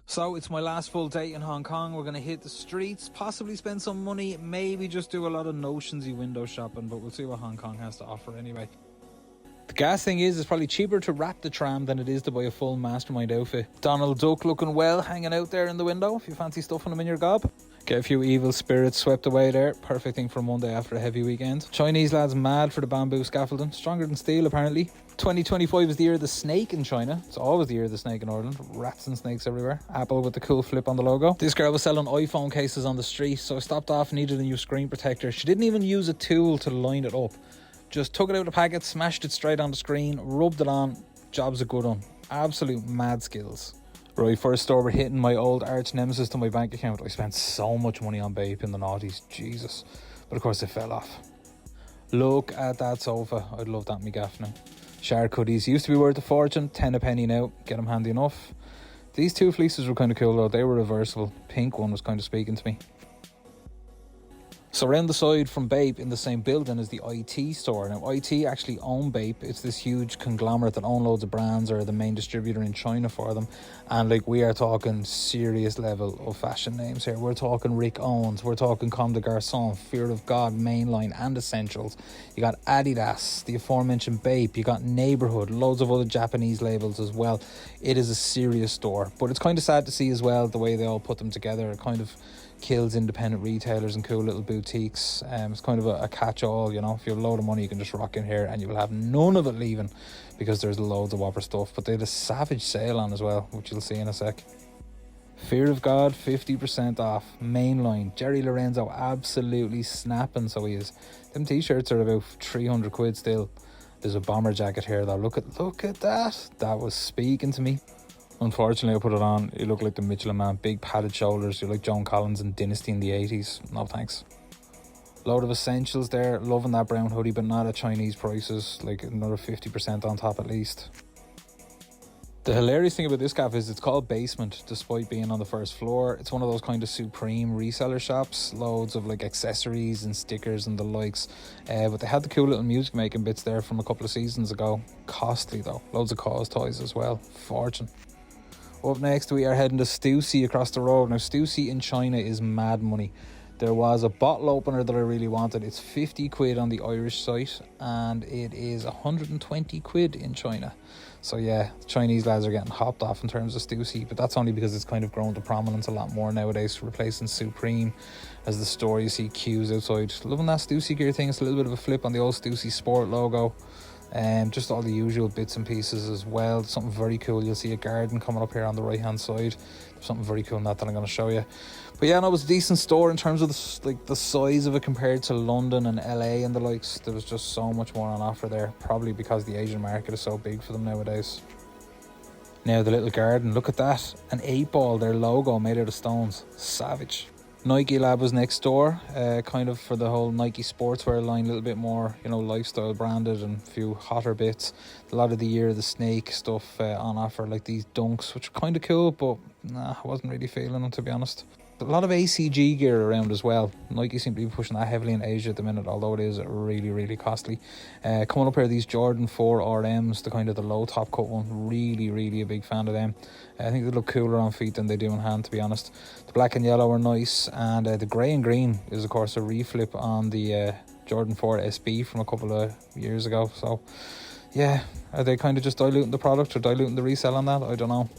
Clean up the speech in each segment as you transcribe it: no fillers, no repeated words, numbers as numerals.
So it's my last full day in Hong Kong. We're going to hit the streets, possibly spend some money, maybe just do a lot of notionsy window shopping, but we'll see what Hong Kong has to offer anyway. The gas thing is, it's probably cheaper to wrap the tram than it is to buy a full mastermind outfit. Donald Duck looking well, hanging out there in the window, if you fancy stuffing them in your gob. Get a few evil spirits swept away there. Perfect thing for Monday after a heavy weekend. Chinese lads mad for the bamboo scaffolding. Stronger than steel, apparently. 2025 is the year of the snake in China. It's always the year of the snake in Ireland. Rats and snakes everywhere. Apple with the cool flip on the logo. This girl was selling iPhone cases on the street, so I stopped off and needed a new screen protector. She didn't even use a tool to line it up. Just took it out of the packet, smashed it straight on the screen, rubbed it on. Job's a good one. Absolute mad skills. Right, first store, we're hitting my old arch nemesis to my bank account. I spent so much money on Bape in the noughties, Jesus. But of course it fell off. Look at that sofa. I'd love that in my gaff now. Shark hoodies used to be worth a fortune, 10 a penny now. Get them handy enough. These two fleeces were kind of cool though. They were reversible. Pink one was kind of speaking to me. So around the side from Bape in the same building is the IT store. Now IT actually own Bape. It's this huge conglomerate that own loads of brands, or the main distributor in China for them. And like, we are talking serious level of fashion names here. We're talking Rick Owens, we're talking Comme des Garçons, Fear of God, Mainline and Essentials. You got Adidas, the aforementioned Bape, you got Neighborhood, loads of other Japanese labels as well. It is a serious store, but it's kind of sad to see as well the way they all put them together. It kind of kills independent retailers and cool little boutiques. It's kind of a catch-all, you know. If you have a load of money, you can just rock in here and you will have none of it leaving, because there's loads of whopper stuff. But they had a savage sale on as well, which you'll see in a sec. Fear of God, 50% off. Mainline, Jerry Lorenzo absolutely snapping, so he is. Them t-shirts are about 300 quid still. There's a bomber jacket here though. Look at that. That was speaking to me. Unfortunately, I put it on. You look like the Michelin Man. Big padded shoulders. You're like Joan Collins in Dynasty in the 80s. No thanks. Load of essentials there. Loving that brown hoodie, but not at Chinese prices. Like another 50% on top at least. The hilarious thing about this gaff is it's called Basement, despite being on the first floor. It's one of those kind of supreme reseller shops. Loads of like accessories and stickers and the likes. But they had the cool little music making bits there from a couple of seasons ago. Costly though. Loads of cause toys as well. Fortune. Up next, we are heading to Stussy across the road. Now, Stussy in China is mad money. There was a bottle opener that I really wanted. It's 50 quid on the Irish site, and it is 120 quid in China. So yeah, Chinese lads are getting hopped off in terms of Stussy, but that's only because it's kind of grown to prominence a lot more nowadays, replacing Supreme as the store. You see queues outside. Loving that Stussy gear thing. It's a little bit of a flip on the old Stussy Sport logo. Just all the usual bits and pieces as well. Something very cool. You'll see a garden coming up here on the right hand side. There's something very cool in that I'm going to show you. But yeah, no, it was a decent store in terms of the size of it compared to London and LA and the likes. There was just so much more on offer there, probably because the Asian market is so big for them nowadays. Now the little garden, look at that. An 8-ball, their logo made out of stones. Savage. Nike Lab was next door, kind of for the whole Nike sportswear line, a little bit more, you know, lifestyle branded and a few hotter bits. A lot of the Year of the Snake stuff on offer, like these dunks, which are kind of cool, but nah, I wasn't really feeling them, to be honest. A lot of ACG gear around as well. Nike seem to be pushing that heavily in Asia at the minute, although it is really, really costly. Coming up here, these Jordan 4 RMs, the kind of the low top cut one. Really a big fan of them. I think they look cooler on feet than they do in hand, to be honest. The black and yellow are nice, and the grey and green is of course a reflip on the Jordan 4 SB from a couple of years ago. So yeah, are they kind of just diluting the product or diluting the resale on that? I don't know.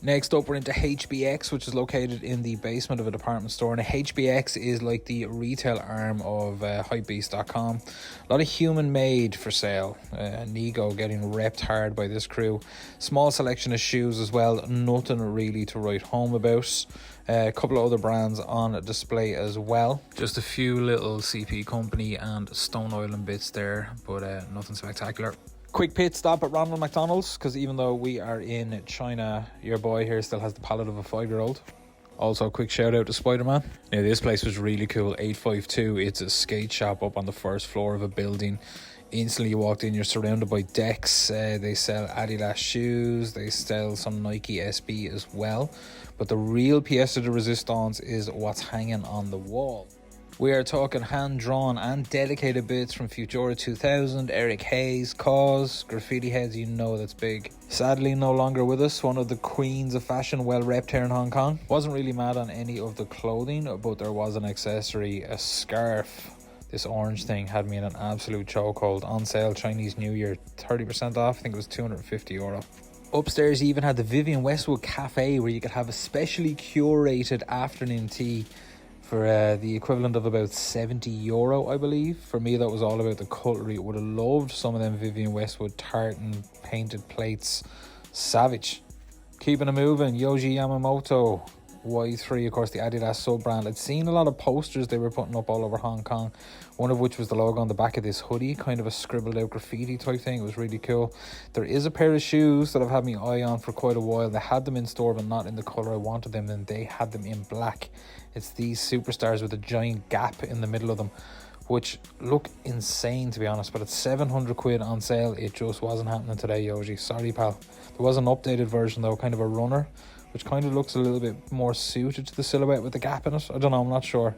Next up, we're into HBX, which is located in the basement of a department store. And HBX is like the retail arm of Hypebeast.com. A lot of human made for sale. Nego getting repped hard by this crew. Small selection of shoes as well. Nothing really to write home about. A couple of other brands on display as well. Just a few little CP Company and Stone Island bits there, but nothing spectacular. Quick pit stop at Ronald McDonald's, because even though we are in China, your boy here still has the palate of a 5-year-old. Also, a quick shout out to Spider-Man. Now, this place was really cool. 852. It's a skate shop up on the first floor of a building. Instantly you walked in, you're surrounded by decks. They sell Adidas shoes. They sell some Nike SB as well. But the real pièce de resistance is what's hanging on the wall. We are talking hand-drawn and dedicated bits from Futura 2000, Eric Hayes, Cause, graffiti heads, you know that's big. Sadly no longer with us, one of the queens of fashion, well repped here in Hong Kong. Wasn't really mad on any of the clothing, but there was an accessory, a scarf. This orange thing had me in an absolute chokehold. On sale Chinese New Year, 30% off, I think it was €250. Upstairs you even had the Vivienne Westwood Cafe where you could have a specially curated afternoon tea for the equivalent of about €70, I believe. For me, that was all about the cutlery. Would have loved some of them Vivienne Westwood tartan painted plates. Savage. Keeping it moving, Yohji Yamamoto Y3, of course, the Adidas sub-brand. I'd seen a lot of posters they were putting up all over Hong Kong, one of which was the logo on the back of this hoodie, kind of a scribbled out graffiti type thing. It was really cool. There is a pair of shoes that I've had my eye on for quite a while. They had them in store but not in the colour I wanted them, and they had them in black. It's these superstars with a giant gap in the middle of them, which look insane to be honest, but it's 700 quid on sale. It just wasn't happening today, Yohji. Sorry, pal. There was an updated version though, kind of a runner, which kind of looks a little bit more suited to the silhouette with the gap in it. I don't know, I'm not sure.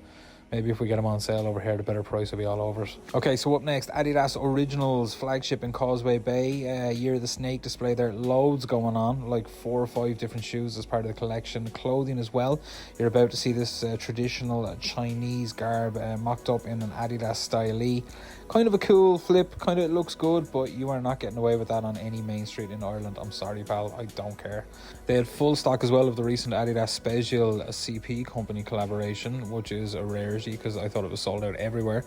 Maybe if we get them on sale over here, the better price will be all over it. Okay, so up next, Adidas Originals flagship in Causeway Bay. Year of the Snake display there. Loads going on, like 4 or 5 different shoes as part of the collection. Clothing as well. You're about to see this traditional Chinese garb mocked up in an Adidas stylee. Kind of a cool flip, kind of looks good, but you are not getting away with that on any main street in Ireland. I'm sorry, pal, I don't care. They had full stock as well of the recent Adidas Special CP company collaboration, which is a rarity because I thought it was sold out everywhere.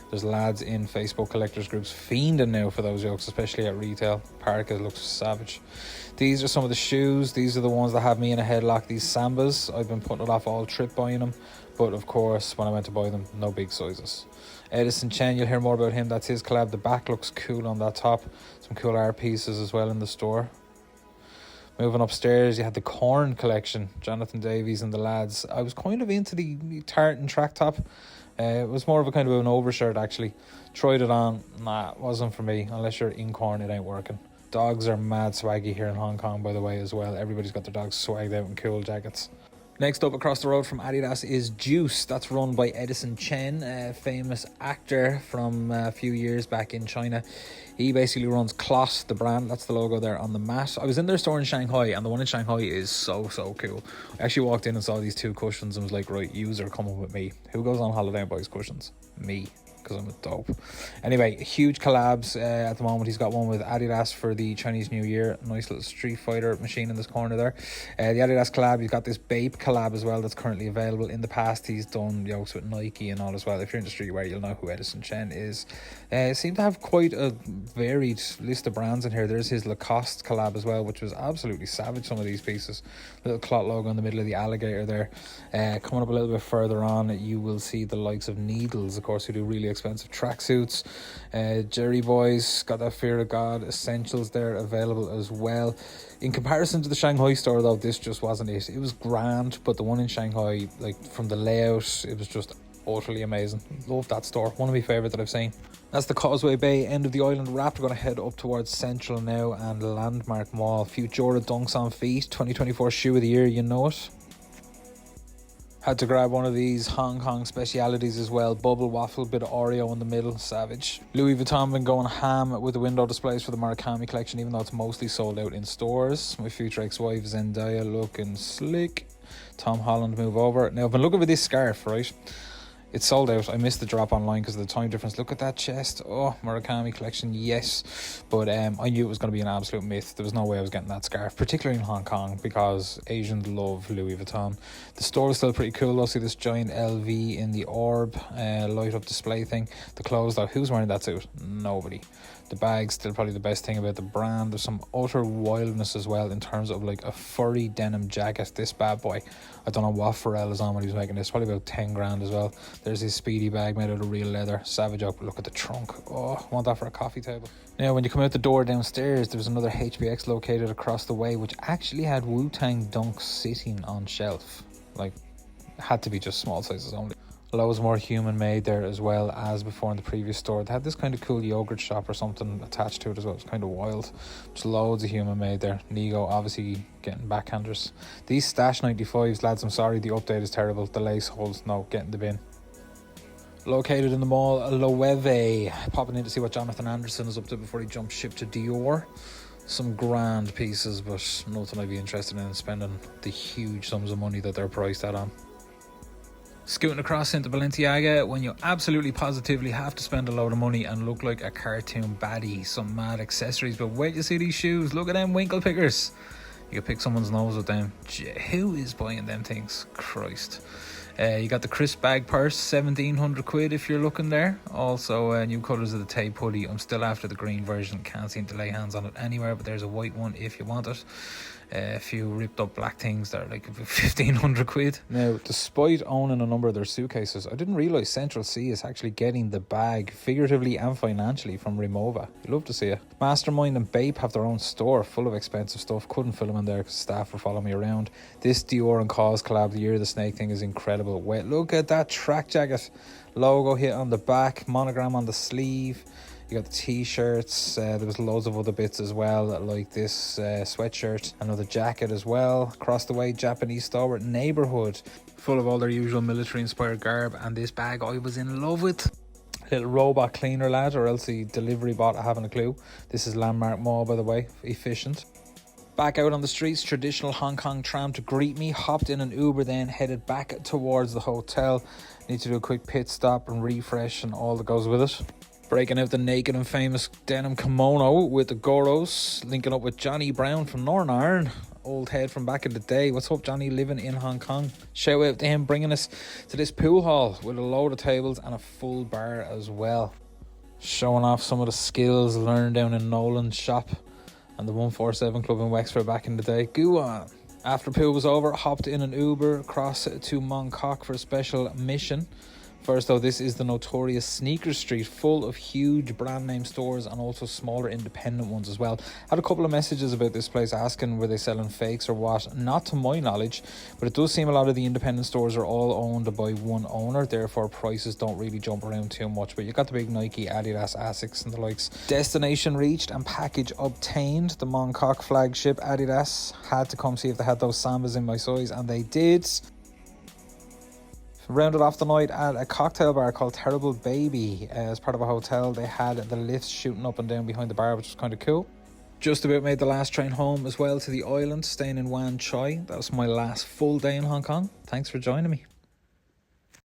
There's lads in Facebook collectors groups fiending now for those jokes, especially at retail. Parka looks savage. These are some of the shoes. These are the ones that have me in a headlock. These Sambas, I've been putting it off all trip buying them, but of course when I went to buy them, no big sizes. Edison Chen, you'll hear more about him. That's his collab. The back looks cool on that top. Some cool art pieces as well in the store. Moving upstairs, you had the Corn collection. Jonathan Davies and the lads. I was kind of into the tartan track top. It was more of a kind of an overshirt actually. Tried it on. Nah, it wasn't for me. Unless you're in Corn, it ain't working. Dogs are mad swaggy here in Hong Kong, by the way, as well. Everybody's got their dogs swagged out in cool jackets. Next up across the road from Adidas is Juice. That's run by Edison Chen, a famous actor from a few years back in China. He basically runs Kloss, the brand. That's the logo there on the mat. I was in their store in Shanghai, and the one in Shanghai is so cool. I actually walked in and saw these 2 cushions and was like, right, yous are coming with me. Who goes on holiday and buys cushions? Me. Because I'm a dope. Anyway, huge collabs at the moment. He's got one with Adidas for the Chinese New Year. Nice little Street Fighter machine in this corner there. The Adidas collab, he's got this Bape collab as well that's currently available. In the past, he's done yokes with Nike and all as well. If you're in the streetwear, you'll know who Edison Chen is. Seem to have quite a varied list of brands in here. There's his Lacoste collab as well, which was absolutely savage, some of these pieces. Little clot logo in the middle of the alligator there. Coming up a little bit further on, you will see the likes of Needles, of course, who do really expensive tracksuits. Jerry Boys got that Fear of God essentials there available as well. In comparison to the Shanghai store though, this just wasn't it. It was grand, but the one in Shanghai, like from the layout, it was just utterly amazing. Love that store, one of my favourite that I've seen. That's the Causeway Bay end of the island wrap. We're going to head up towards Central now and Landmark Mall. Futura Dunks on Feet, 2024 shoe of the year, you know it. Had to grab one of these Hong Kong specialities as well. Bubble waffle, bit of Oreo in the middle, savage. Louis Vuitton been going ham with the window displays for the Murakami collection, even though it's mostly sold out in stores. My future ex-wife Zendaya looking slick. Tom Holland move over. Now I've been looking for this scarf, right? It's sold out. I missed the drop online because of the time difference. Look at that chest. Oh, Murakami collection, yes. But I knew it was going to be an absolute myth. There was no way I was getting that scarf, particularly in Hong Kong, because Asians love Louis Vuitton. The store is still pretty cool though. See this giant LV in the orb light up display thing. The clothes though, who's wearing that suit? Nobody. The bag's still probably the best thing about the brand. There's some utter wildness as well in terms of like a furry denim jacket. This bad boy, I don't know what Pharrell is on when he was making this. Probably about 10 grand as well. There's his speedy bag made out of real leather. Savage up. Look at the trunk. Oh, I want that for a coffee table. Now when you come out the door downstairs, there was another HBX located across the way, which actually had Wu-Tang Dunks sitting on shelf. Like, had to be just small sizes only. Loads more human made there as well as before in the previous store. They had this kind of cool yogurt shop or something attached to it as well. It's kind of wild. Just loads of human made there. Nego obviously getting backhanders. These Stash 95s, lads, I'm sorry, the update is terrible. The lace holes, no, get in the bin. Located in the mall Loewe. Popping in to see what Jonathan Anderson is up to before he jumps ship to Dior. Some grand pieces, but nothing I'd be interested in spending the huge sums of money that they're priced at on. Scooting across into Balenciaga when you absolutely positively have to spend a load of money and look like a cartoon baddie. Some mad accessories, but wait till you see these shoes. Look at them winkle pickers. You could pick someone's nose with them. Who is buying them things? Christ. You got the crisp bag purse, 1700 quid if you're looking there. Also new colours of the tape hoodie. I'm still after the green version, can't seem to lay hands on it anywhere, but there's a white one if you want it. A few ripped up black things that are like 1500 quid. Now, despite owning a number of their suitcases, I didn't realise Central C is actually getting the bag figuratively and financially from Remova. You'd love to see it. Mastermind and Bape have their own store full of expensive stuff. Couldn't film in there because staff were following me around. This Dior and Cause collab, the Year of the Snake thing, is incredible. Wait, look at that track jacket. Logo hit on the back, monogram on the sleeve. You got the t-shirts, there was loads of other bits as well, like this sweatshirt, another jacket as well. Across the way, Japanese stalwart neighbourhood, full of all their usual military inspired garb, and this bag I was in love with. Little robot cleaner lad, or else the delivery bot, I haven't a clue. This is Landmark Mall, by the way, efficient. Back out on the streets, traditional Hong Kong tram to greet me, hopped in an Uber then, headed back towards the hotel. Need to do a quick pit stop and refresh and all that goes with it. Breaking out the naked and famous denim kimono with the Goros, linking up with Johnny Brown from Northern Ireland, old head from back in the day. What's up, Johnny, living in Hong Kong? Shout out to him bringing us to this pool hall with a load of tables and a full bar as well. Showing off some of the skills learned down in Nolan's shop and the 147 Club in Wexford back in the day. Go on. After pool was over, hopped in an Uber across to Mongkok for a special mission. First though, this is the notorious Sneaker Street, full of huge brand name stores and also smaller independent ones as well. Had a couple of messages about this place asking were they selling fakes or what. Not to my knowledge, but it does seem a lot of the independent stores are all owned by one owner, therefore prices don't really jump around too much. But you got the big Nike, Adidas, Asics and the likes. Destination reached and package obtained. The Mongkok flagship Adidas. Had to come see if they had those Sambas in my size, and they did. Rounded off the night at a cocktail bar called Terrible Baby. As part of a hotel, they had the lifts shooting up and down behind the bar, which was kind of cool. Just about made the last train home as well to the island, staying in Wan Chai. That was my last full day in Hong Kong. Thanks for joining me.